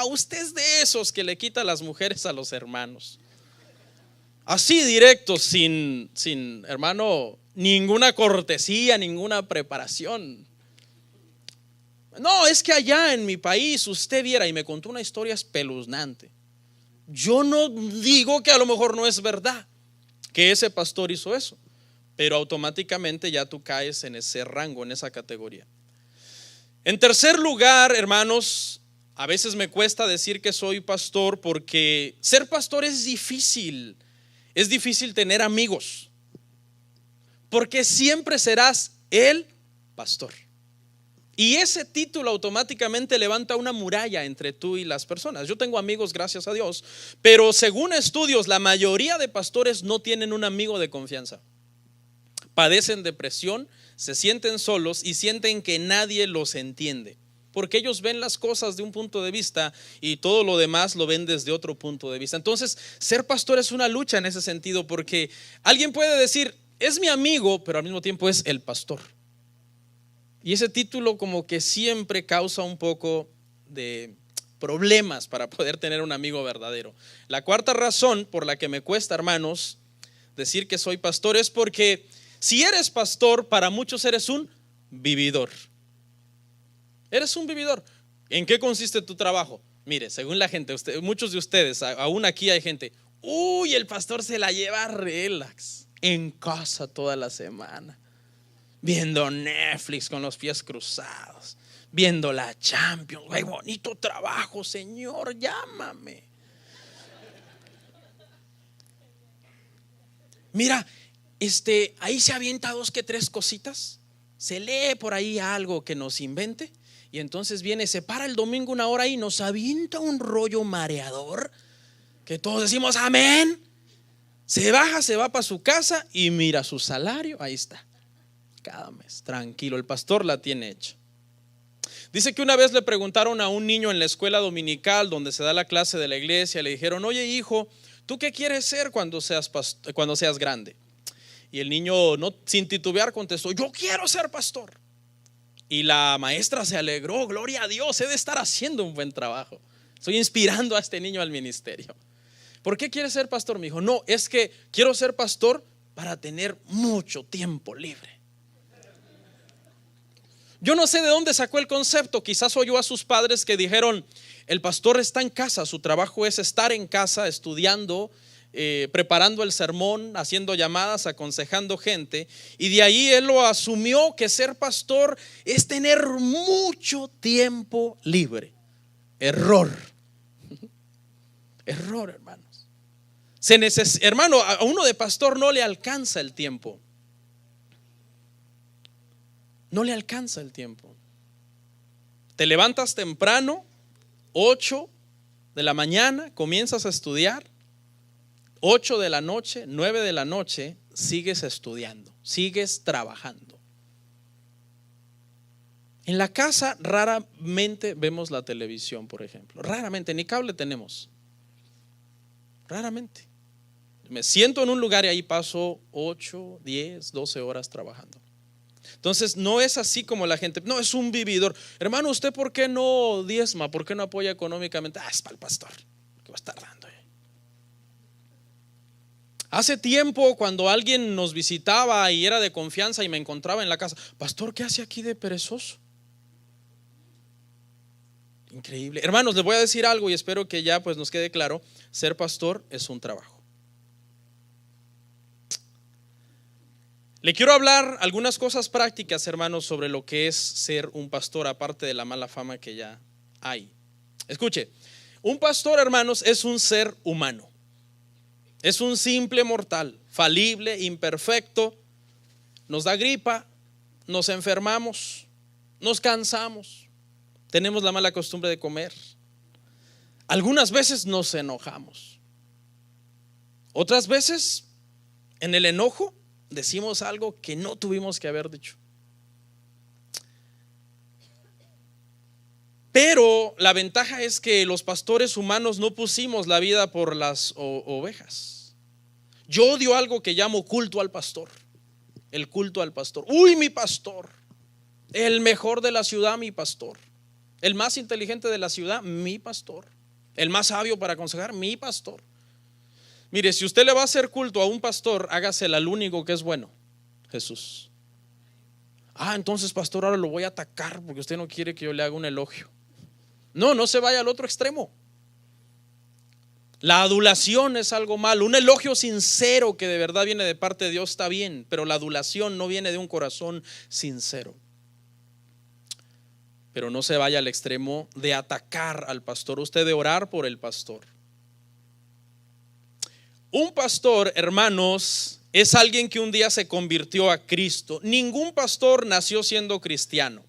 usted es de esos que le quita las mujeres a los hermanos. Así directo, sin hermano, ninguna cortesía, ninguna preparación. No, es que allá en mi país usted viera, y me contó una historia espeluznante. Yo no digo que a lo mejor no es verdad que ese pastor hizo eso, pero automáticamente ya tú caes en ese rango, en esa categoría. En tercer lugar, hermanos, a veces me cuesta decir que soy pastor porque ser pastor es difícil. Es difícil tener amigos, porque siempre serás el pastor. Y ese título automáticamente levanta una muralla entre tú y las personas. Yo tengo amigos, gracias a Dios, pero según estudios, la mayoría de pastores no tienen un amigo de confianza. Padecen depresión, se sienten solos y sienten que nadie los entiende, porque ellos ven las cosas de un punto de vista y todo lo demás lo ven desde otro punto de vista. Entonces, ser pastor es una lucha en ese sentido, porque alguien puede decir, es mi amigo, pero al mismo tiempo es el pastor. Y ese título como que siempre causa un poco de problemas para poder tener un amigo verdadero. La cuarta razón por la que me cuesta, hermanos, decir que soy pastor es porque si eres pastor, para muchos eres un vividor. Eres un vividor. ¿En qué consiste tu trabajo? Mire, según la gente, muchos de ustedes, aún aquí hay gente, el pastor se la lleva relax en casa toda la semana, viendo Netflix con los pies cruzados, viendo la Champions. ¡Qué bonito trabajo, Señor! Llámame. Mira, ahí se avienta 2 que 3 cositas, se lee por ahí algo que nos invente. Y entonces viene, se para el domingo 1 hora y nos avienta un rollo mareador que todos decimos amén. Se baja, se va para su casa y mira su salario, ahí está, cada mes, tranquilo, el pastor la tiene hecha. Dice que una vez le preguntaron a un niño en la escuela dominical donde se da la clase de la iglesia, le dijeron, oye hijo, ¿tú qué quieres ser cuando seas grande? Y el niño, no, sin titubear, contestó, yo quiero ser pastor. Y la maestra se alegró, gloria a Dios, he de estar haciendo un buen trabajo. Estoy inspirando a este niño al ministerio. ¿Por qué quieres ser pastor? Me dijo, no, es que quiero ser pastor para tener mucho tiempo libre. Yo no sé de dónde sacó el concepto, quizás oyó a sus padres que dijeron, el pastor está en casa, su trabajo es estar en casa estudiando, preparando el sermón, haciendo llamadas, aconsejando gente, y de ahí él lo asumió que ser pastor es tener mucho tiempo libre. Error, hermanos. Hermano, a uno de pastor no le alcanza el tiempo. No le alcanza el tiempo. Te levantas temprano, 8 de la mañana, comienzas a estudiar, 8 de la noche, 9 de la noche, sigues estudiando, sigues trabajando. En la casa raramente vemos la televisión, por ejemplo. Raramente, ni cable tenemos. Raramente. Me siento en un lugar y ahí paso 8, 10, 12 horas trabajando. Entonces no es así como la gente, no, es un vividor. Hermano, ¿usted por qué no diezma? ¿Por qué no apoya económicamente? Es para el pastor, que va a estar dando. Hace tiempo, cuando alguien nos visitaba y era de confianza y me encontraba en la casa, pastor, ¿qué hace aquí de perezoso? Increíble. Hermanos, les voy a decir algo y espero que ya pues nos quede claro. Ser pastor es un trabajo. Le quiero hablar algunas cosas prácticas, hermanos, sobre lo que es ser un pastor, aparte de la mala fama que ya hay. Escuche, un pastor, hermanos, es un ser humano. Es un simple mortal, falible, imperfecto. Nos da gripa, nos enfermamos, nos cansamos, tenemos la mala costumbre de comer. Algunas veces nos enojamos. Otras veces, en el enojo, decimos algo que no tuvimos que haber dicho. Pero la ventaja es que los pastores humanos no pusimos la vida por las ovejas. Yo odio algo que llamo culto al pastor. El culto al pastor. Uy, mi pastor, el mejor de la ciudad, mi pastor. El más inteligente de la ciudad, mi pastor. El más sabio para aconsejar, mi pastor. Mire, si usted le va a hacer culto a un pastor, hágasela al único que es bueno, Jesús. Entonces, pastor, ahora lo voy a atacar porque usted no quiere que yo le haga un elogio. No se vaya al otro extremo. La adulación es algo malo. Un elogio sincero que de verdad viene de parte de Dios está bien, pero la adulación no viene de un corazón sincero. Pero no se vaya al extremo de atacar al pastor, usted de orar por el pastor. Un pastor, hermanos, es alguien que un día se convirtió a Cristo. Ningún pastor nació siendo cristiano.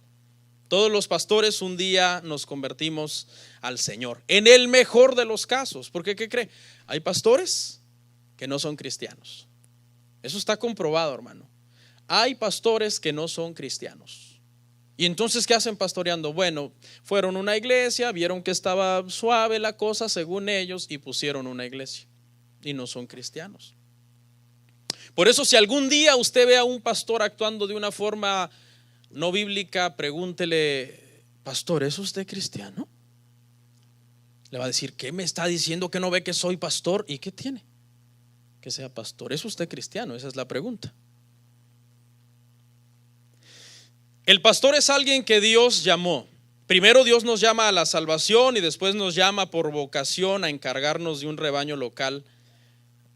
Todos los pastores un día nos convertimos al Señor, en el mejor de los casos. Porque ¿qué cree? Hay pastores que no son cristianos. Eso está comprobado, hermano. Hay pastores que no son cristianos. Y entonces, ¿qué hacen pastoreando? Bueno, fueron a una iglesia, vieron que estaba suave la cosa según ellos y pusieron una iglesia. Y no son cristianos. Por eso, si algún día usted ve a un pastor actuando de una forma no bíblica, pregúntele: pastor, ¿es usted cristiano? Le va a decir: ¿qué me está diciendo? ¿Que no ve que soy pastor? ¿Y qué tiene que sea pastor? ¿Es usted cristiano? Esa es la pregunta. El pastor es alguien que Dios llamó. Primero Dios nos llama a la salvación y después nos llama por vocación a encargarnos de un rebaño local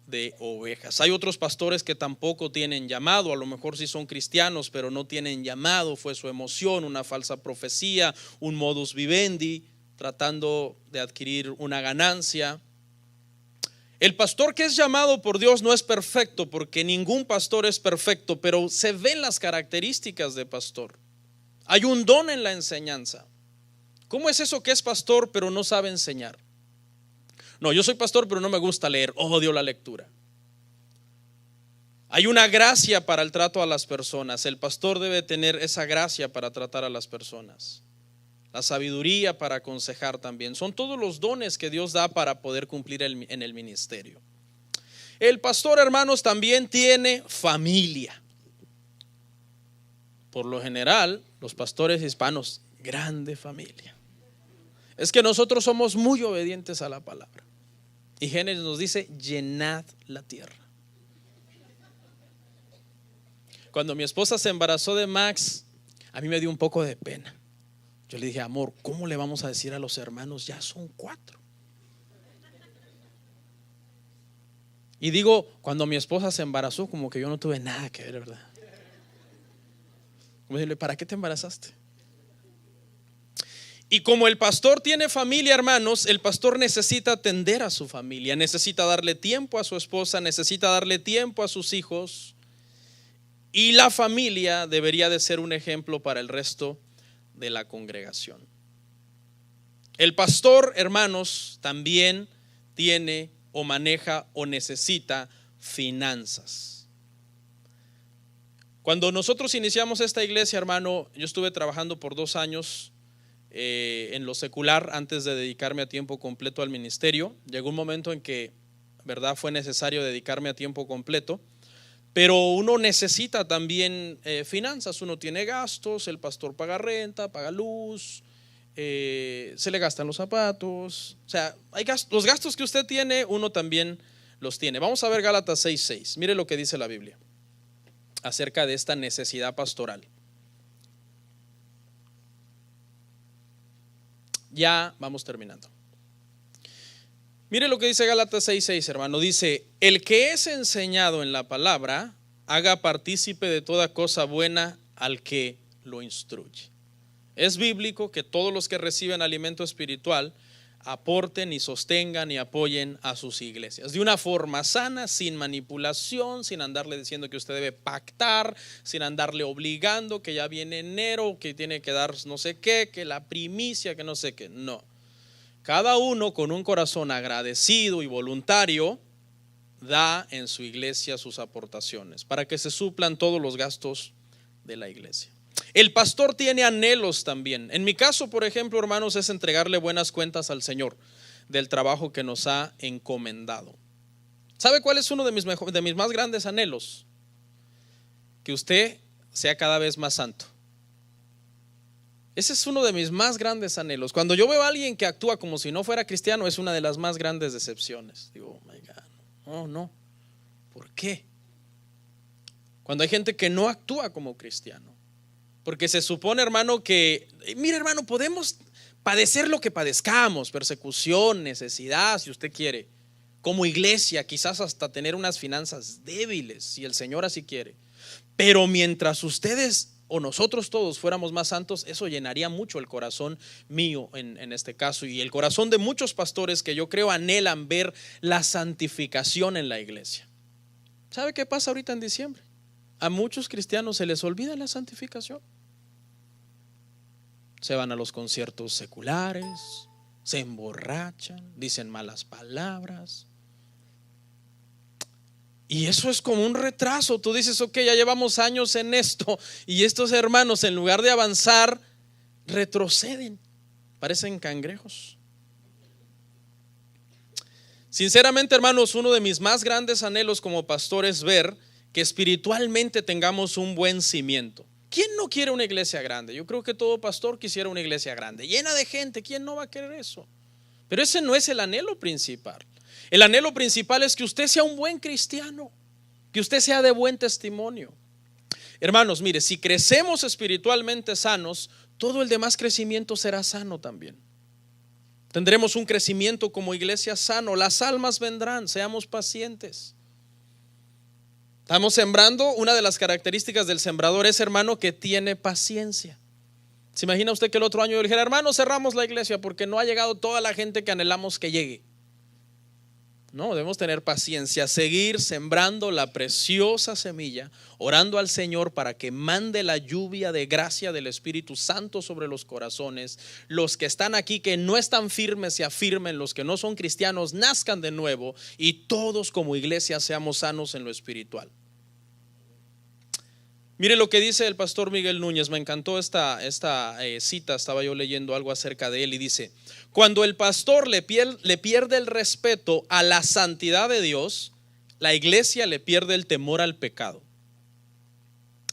de ovejas. Hay otros pastores que tampoco tienen llamado, a lo mejor sí son cristianos, pero no tienen llamado, fue su emoción, una falsa profecía, un modus vivendi, tratando de adquirir una ganancia. El pastor que es llamado por Dios no es perfecto, porque ningún pastor es perfecto, pero se ven las características de pastor. Hay un don en la enseñanza. ¿Cómo es eso que es pastor pero no sabe enseñar? No, yo soy pastor pero no me gusta leer, odio la lectura. Hay una gracia para el trato a las personas. El pastor debe tener esa gracia para tratar a las personas. La sabiduría para aconsejar también. Son todos los dones que Dios da para poder cumplir en el ministerio. El pastor, hermanos, también tiene familia. Por lo general, los pastores hispanos, grande familia. Es que nosotros somos muy obedientes a la palabra. Y Génesis nos dice: llenad la tierra. Cuando mi esposa se embarazó de Max, a mí me dio un poco de pena. Yo le dije: amor, ¿cómo le vamos a decir a los hermanos? Ya son 4. Y digo, cuando mi esposa se embarazó, como que yo no tuve nada que ver, ¿verdad? Como decirle: ¿para qué te embarazaste? Y como el pastor tiene familia, hermanos, el pastor necesita atender a su familia, necesita darle tiempo a su esposa, necesita darle tiempo a sus hijos. Y la familia debería de ser un ejemplo para el resto de la congregación. El pastor, hermanos, también tiene o maneja o necesita finanzas. Cuando nosotros iniciamos esta iglesia, hermano, yo estuve trabajando por 2 años en lo secular antes de dedicarme a tiempo completo al ministerio. Llegó un momento en que, verdad, fue necesario dedicarme a tiempo completo, pero uno necesita también finanzas. Uno tiene gastos, el pastor paga renta, paga luz, se le gastan los zapatos, o sea, hay gastos, los gastos que usted tiene, uno también los tiene. Vamos a ver Gálatas 6:6. Mire lo que dice la Biblia acerca de esta necesidad pastoral. Ya vamos terminando. Mire lo que dice Gálatas 6:6, hermano. Dice: el que es enseñado en la palabra, haga partícipe de toda cosa buena al que lo instruye. Es bíblico que todos los que reciben alimento espiritual aporten y sostengan y apoyen a sus iglesias de una forma sana, sin manipulación, sin andarle diciendo que usted debe pactar, sin andarle obligando que ya viene enero, que tiene que dar no sé qué, que la primicia, que no sé qué. No, cada uno con un corazón agradecido y voluntario da en su iglesia sus aportaciones para que se suplan todos los gastos de la iglesia. El pastor tiene anhelos también. En mi caso, por ejemplo, hermanos, es entregarle buenas cuentas al Señor del trabajo que nos ha encomendado. ¿Sabe cuál es uno de mis más grandes anhelos? Que usted sea cada vez más santo. Ese es uno de mis más grandes anhelos. Cuando yo veo a alguien que actúa como si no fuera cristiano, es una de las más grandes decepciones. Digo, oh my God, no. ¿Por qué? Cuando hay gente que no actúa como cristiano. Porque se supone, hermano, que, mire, hermano, podemos padecer lo que padezcamos, persecución, necesidad, si usted quiere, como iglesia, quizás hasta tener unas finanzas débiles, si el Señor así quiere. Pero mientras ustedes o nosotros todos fuéramos más santos, eso llenaría mucho el corazón mío en este caso, y el corazón de muchos pastores que yo creo anhelan ver la santificación en la iglesia. ¿Sabe qué pasa ahorita en diciembre? A muchos cristianos se les olvida la santificación. Se van a los conciertos seculares, se emborrachan, dicen malas palabras. Y eso es como un retraso. Tú dices, ok, ya llevamos años en esto, y estos hermanos, en lugar de avanzar, retroceden, parecen cangrejos. Sinceramente, hermanos, uno de mis más grandes anhelos como pastor es ver que espiritualmente tengamos un buen cimiento. ¿Quién no quiere una iglesia grande? Yo creo que todo pastor quisiera una iglesia grande, llena de gente. ¿Quién no va a querer eso? Pero ese no es el anhelo principal. El anhelo principal es que usted sea un buen cristiano, que usted sea de buen testimonio. Hermanos, mire, si crecemos espiritualmente sanos, todo el demás crecimiento será sano también. Tendremos un crecimiento como iglesia sano. Las almas vendrán, seamos pacientes. Estamos sembrando. Una de las características del sembrador es, hermano, que tiene paciencia. ¿Se imagina usted que el otro año yo le dijera, hermano, cerramos la iglesia porque no ha llegado toda la gente que anhelamos que llegue? No, debemos tener paciencia, seguir sembrando la preciosa semilla, orando al Señor para que mande la lluvia de gracia del Espíritu Santo sobre los corazones. Los que están aquí que no están firmes se afirmen, los que no son cristianos nazcan de nuevo, y todos como iglesia seamos sanos en lo espiritual. Mire lo que dice el pastor Miguel Núñez. Me encantó esta cita. Estaba yo leyendo algo acerca de él y dice: cuando el pastor le pierde el respeto a la santidad de Dios, la iglesia le pierde el temor al pecado.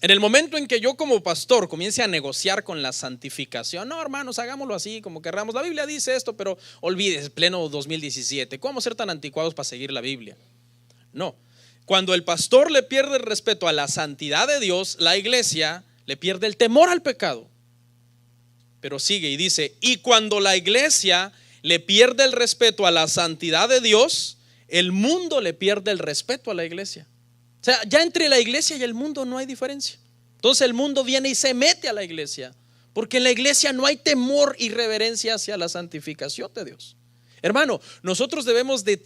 En el momento en que yo como pastor comience a negociar con la santificación, no, hermanos, hagámoslo así como querramos, la Biblia dice esto, pero olvides, pleno 2017, ¿cómo ser tan anticuados para seguir la Biblia? No. Cuando el pastor le pierde el respeto a la santidad de Dios, la iglesia le pierde el temor al pecado. Pero sigue y dice: y cuando la iglesia le pierde el respeto a la santidad de Dios, el mundo le pierde el respeto a la iglesia. O sea, ya entre la iglesia y el mundo no hay diferencia. Entonces el mundo viene y se mete a la iglesia, porque en la iglesia no hay temor y reverencia hacia la santificación de Dios. Hermano, nosotros debemos de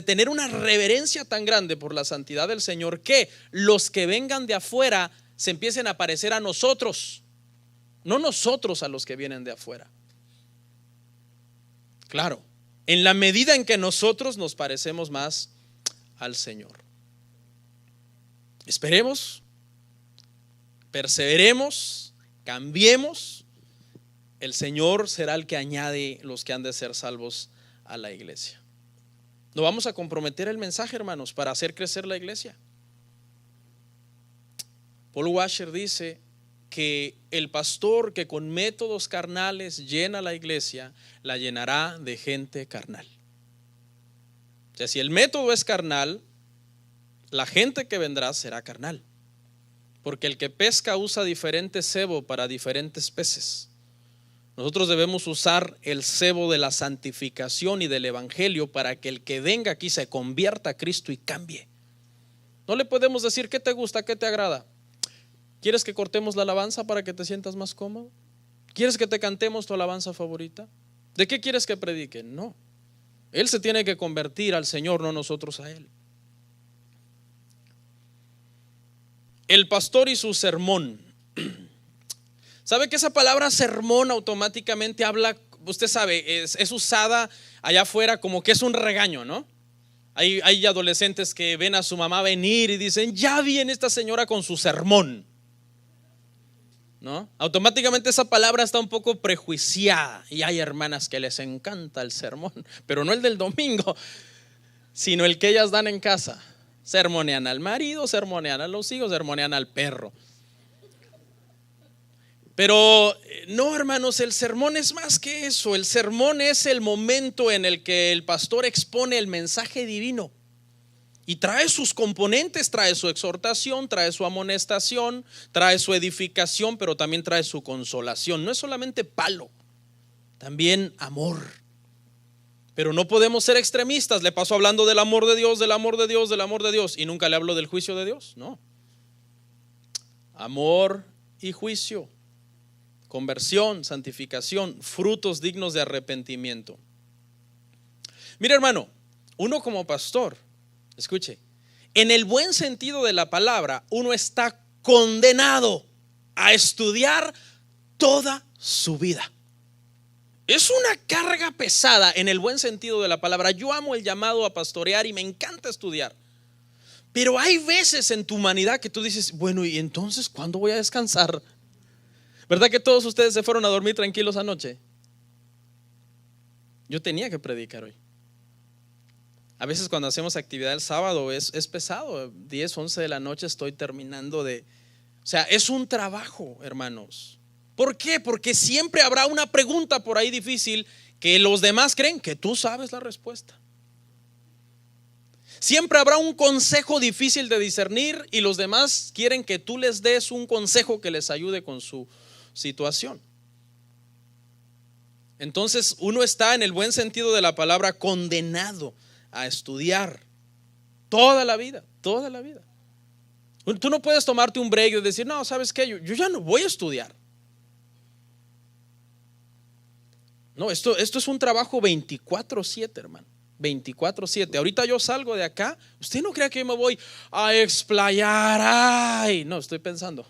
tener una reverencia tan grande por la santidad del Señor que los que vengan de afuera se empiecen a parecer a nosotros, no nosotros a los que vienen de afuera. Claro, en la medida en que nosotros nos parecemos más al Señor. Esperemos, perseveremos, cambiemos. El Señor será el que añade los que han de ser salvos a la iglesia. No vamos a comprometer el mensaje, hermanos, para hacer crecer la iglesia. Paul Washer dice que el pastor que con métodos carnales llena la iglesia, la llenará de gente carnal. O sea, si el método es carnal, la gente que vendrá será carnal. Porque el que pesca usa diferente cebo para diferentes peces. Nosotros debemos usar el cebo de la santificación y del evangelio para que el que venga aquí se convierta a Cristo y cambie. No le podemos decir qué te gusta, qué te agrada. ¿Quieres que cortemos la alabanza para que te sientas más cómodo? ¿Quieres que te cantemos tu alabanza favorita? ¿De qué quieres que predique? No. Él se tiene que convertir al Señor, no nosotros a Él. El pastor y su sermón. ¿Sabe que esa palabra sermón automáticamente habla, usted sabe, es usada allá afuera como que es un regaño, ¿no? Hay adolescentes que ven a su mamá venir y dicen, ya viene esta señora con su sermón, ¿no? Automáticamente esa palabra está un poco prejuiciada. Y hay hermanas que les encanta el sermón, pero no el del domingo, sino el que ellas dan en casa. Sermonean al marido, sermonean a los hijos, sermonean al perro. Pero no, hermanos, el sermón es más que eso. El sermón es el momento en el que el pastor expone el mensaje divino y trae sus componentes, trae su exhortación, trae su amonestación, trae su edificación, pero también trae su consolación. No es solamente palo, también amor. Pero no podemos ser extremistas. Le paso hablando del amor de Dios, del amor de Dios, del amor de Dios, y nunca le hablo del juicio de Dios. No. Amor y juicio, conversión, santificación, frutos dignos de arrepentimiento. Mira, hermano, uno como pastor, escuche, en el buen sentido de la palabra, uno está condenado a estudiar toda su vida. Es una carga pesada en el buen sentido de la palabra. Yo amo el llamado a pastorear y me encanta estudiar. Pero hay veces en tu humanidad que tú dices, bueno, ¿y entonces cuándo voy a descansar? ¿Verdad que todos ustedes se fueron a dormir tranquilos anoche? Yo tenía que predicar hoy. A veces cuando hacemos actividad el sábado es pesado. 10, 11 de la noche estoy terminando de... O sea, es un trabajo, hermanos. ¿Por qué? Porque siempre habrá una pregunta por ahí difícil que los demás creen que tú sabes la respuesta. Siempre habrá un consejo difícil de discernir y los demás quieren que tú les des un consejo que les ayude con su situación. Entonces uno está, en el buen sentido de la palabra, condenado a estudiar toda la vida, toda la vida. Tú no puedes tomarte un break y decir, no, ¿sabes qué? Yo ya no voy a estudiar. No, esto es un trabajo 24/7, hermano. 24/7. Ahorita yo salgo de acá. Usted no crea que yo me voy a explayar. Ay, no, estoy pensando.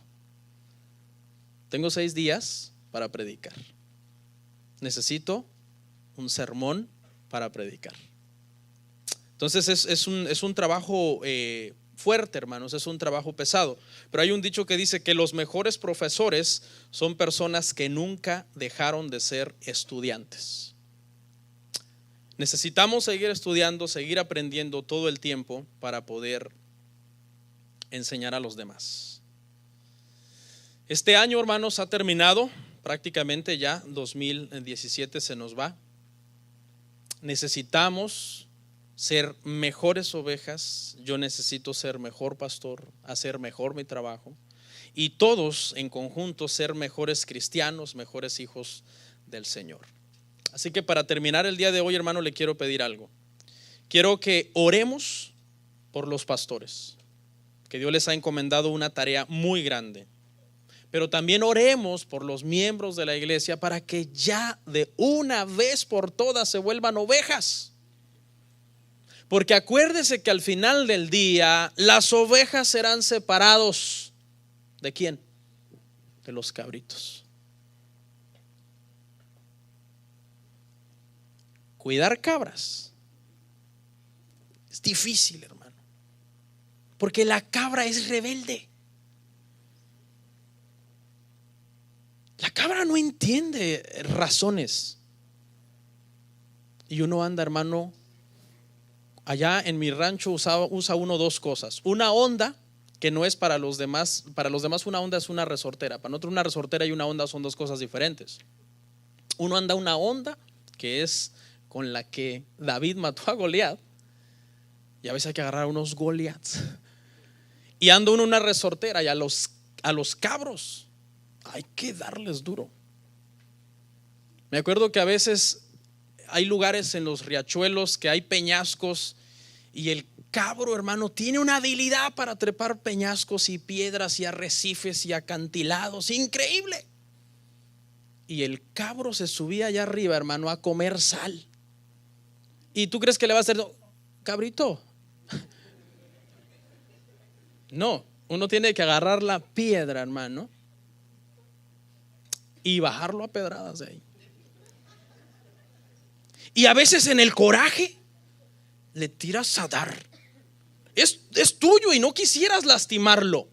Tengo 6 días para predicar. Necesito un sermón para predicar. Entonces es un trabajo fuerte, hermanos, es un trabajo pesado. Pero hay un dicho que dice que los mejores profesores son personas que nunca dejaron de ser estudiantes. Necesitamos seguir estudiando, seguir aprendiendo todo el tiempo para poder enseñar a los demás. Este año, hermanos, ha terminado prácticamente ya. 2017 se nos va. Necesitamos ser mejores ovejas. Yo necesito ser mejor pastor, hacer mejor mi trabajo, y todos en conjunto ser mejores cristianos, mejores hijos del Señor. Así que para terminar el día de hoy, hermano, le quiero pedir algo. Quiero que oremos por los pastores, que Dios les ha encomendado una tarea muy grande. Pero también oremos por los miembros de la iglesia para que ya de una vez por todas se vuelvan ovejas. Porque acuérdese que al final del día las ovejas serán separados. ¿De quién? De los cabritos. cuidar cabras es difícil, hermano, porque la cabra es rebelde. La cabra no entiende razones. Y uno anda, hermano, allá en mi rancho usa uno dos cosas. Una onda, que no es para los demás. Para los demás una onda es una resortera. Para nosotros una resortera y una onda son dos cosas diferentes. Uno anda una onda, que es con la que David mató a Goliat. Y a veces hay que agarrar unos Goliats. Y anda uno una resortera, y a los cabros hay que darles duro. Me acuerdo que a veces hay lugares en los riachuelos que hay peñascos, y el cabro, hermano, tiene una habilidad para trepar peñascos y piedras y arrecifes y acantilados, increíble. Y el cabro se subía allá arriba, hermano, a comer sal. ¿Y tú crees que le va a hacer cabrito? No, uno tiene que agarrar la piedra, hermano, y bajarlo a pedradas de ahí. Y a veces en el coraje le tiras a dar. Es tuyo y no quisieras lastimarlo,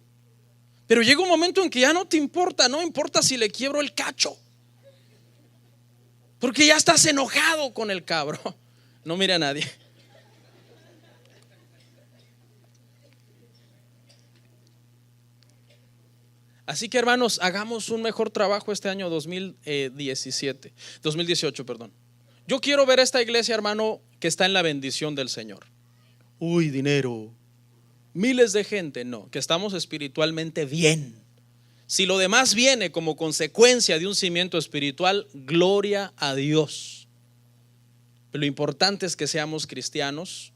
pero llega un momento en que ya no te importa. No importa si le quiebro el cacho, porque ya estás enojado con el cabro. No mire a nadie. Así que, hermanos, hagamos un mejor trabajo este año 2018, perdón. Yo quiero ver esta iglesia, hermano, que está en la bendición del Señor. Uy, dinero, miles de gente. No, que estamos espiritualmente bien. Si lo demás viene como consecuencia de un cimiento espiritual, gloria a Dios. Pero lo importante es que seamos cristianos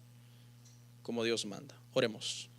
como Dios manda. Oremos.